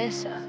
IzAlyssa.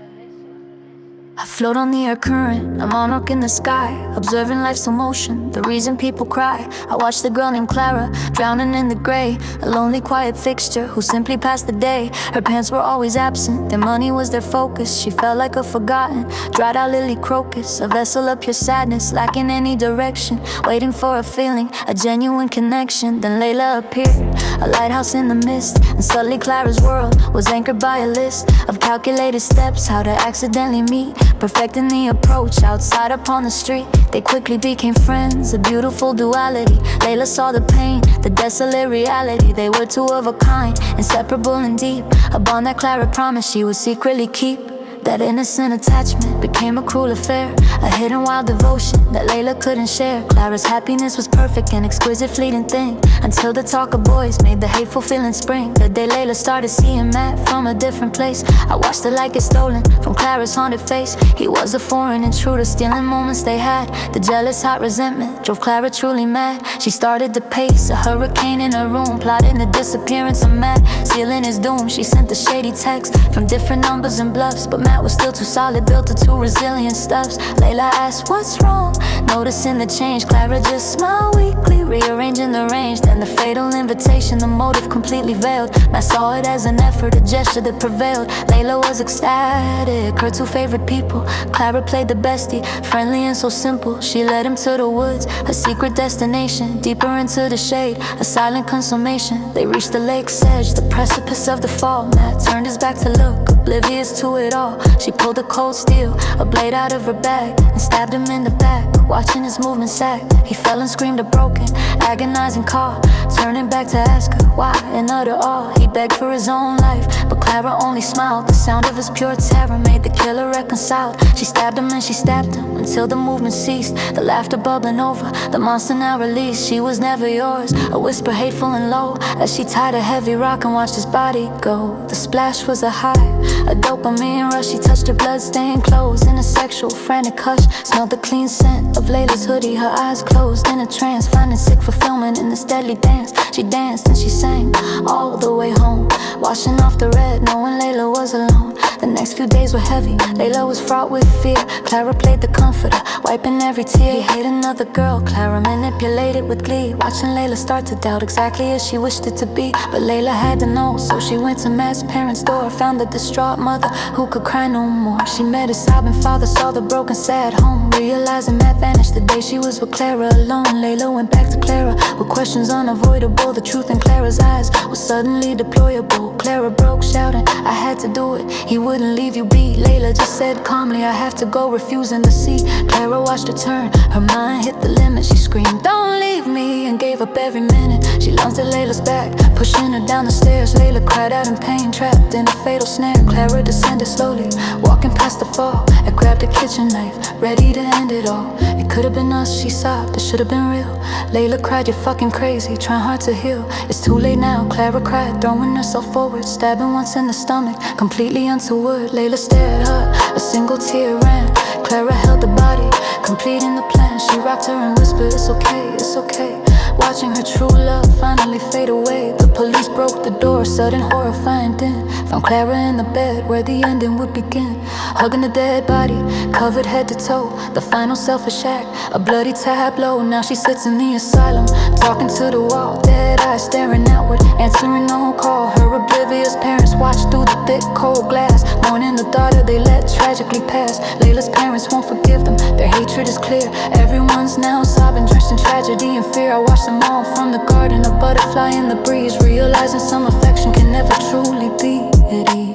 I float on the air current, a monarch in the sky, observing life's slow motion, the reason people cry. I watch the girl named Clara, drowning in the gray, a lonely quiet fixture who simply passed the day. Her parents were always absent, their money was their focus. She felt like a forgotten, dried out lily crocus, a vessel of pure sadness, lacking any direction, waiting for a feeling, a genuine connection. Then Layla appeared, a lighthouse in the mist, and suddenly Clara's world was anchored by a list of calculated steps, how to accidentally meet, perfecting the approach. Outside upon the street, they quickly became friends, a beautiful duality. Layla saw the pain, the desolate reality. They were two of a kind, inseparable and deep, a bond that Clara promised she would secretly keep. That innocent attachment became a cruel affair, a hidden wild devotion that Layla couldn't share. Clara's happiness was perfect, an exquisite fleeting thing, until the talk of boys made the hateful feeling spring. The day Layla started seeing Matt from a different place, I watched the light get stolen from Clara's haunted face. He was a foreign intruder, stealing moments they had. The jealous hot resentment drove Clara truly mad. She started to pace, a hurricane in her room, plotting the disappearance of Matt, sealing his doom. She sent the shady texts from different numbers and bluffs, but Matt was still too solid, built to too resilient stuffs. Layla asked, what's wrong? Noticing the change, Clara just smiled weakly, rearranging the range. Then the fatal invitation, the motive completely veiled. Matt saw it as an effort, a gesture that prevailed. Layla was ecstatic, her two favorite people. Clara played the bestie, friendly and so simple. She led him to the woods, a secret destination, deeper into the shade, a silent consummation. They reached the lake's edge, the precipice of the fall. Matt turned his back to look, oblivious to it all. She pulled a cold steel, a blade out of her bag, and stabbed him in the back. Watching his movement sag, he fell and screamed a broken, agonizing call. Turning back to ask her why, in utter awe, he begged for his own life, but Clara only smiled. The sound of his pure terror made the killer reconciled. She stabbed him and she stabbed him until the movement ceased, the laughter bubbling over, the monster now released. She was never yours, a whisper hateful and low, as she tied a heavy rock and watched his body go. The splash was a high, a dopamine rush. She touched her blood-stained clothes in a sexual frantic hush, smelled the clean scent of Layla's hoodie. Her eyes closed in a trance, finding sick fulfillment in this deadly dance. She danced and she sang all the way home, washing off the red, knowing Layla was alone. The next few days were heavy, Layla was fraught with fear. Clara played the comforter, wiping every tear. He hate another girl, Clara manipulated with glee, watching Layla start to doubt exactly as she wished it to be. But Layla had to know, so she went to Matt's parents' door, found the distraught mother who could cry no more. She met his sobbing father, saw the broken sad home, realizing Matt vanished the day she was with Clara alone. Layla went back to Clara with questions unavoidable. The truth in Clara's eyes was suddenly deployable. Clara broke, shouting, I had to do it, he wouldn't leave you be. Layla just said calmly, I have to go, refusing to see. Clara watched her turn, her mind hit the limit. She screamed, don't leave me, and gave up every minute. She lunged at Layla's back, pushing her down the stairs. Layla cried out in pain, trapped in a fatal snare. Clara descended slowly, walking past the fall, and grabbed a kitchen knife, ready to end it all. It could have been us, she sobbed, it should have been real. Layla cried, you're fucking crazy, trying hard to heal. It's too late now, Clara cried, throwing herself forward, stabbing once in the stomach, completely unto wood. Layla stared at her, a single tear ran. Clara held the body, completing the plan. She rocked her and whispered, it's okay, it's okay. Watching her true love finally fade away. The police broke the door, sudden horrifying din. Found Clara in the bed where the ending would begin, hugging the dead body, covered head to toe. The final selfish act, a bloody tableau. Now she sits in the asylum, talking to the wall, dead eyes staring outward, answering no call. Her oblivious parents watch through the thick cold glass, mourning the daughter they let tragically pass. Layla's parents won't forgive them, their hatred is clear. Everyone's now sobbing, drenched in tragedy and fear. I watch them all from the garden, a butterfly in the breeze, realizing some affection can never truly be at ease.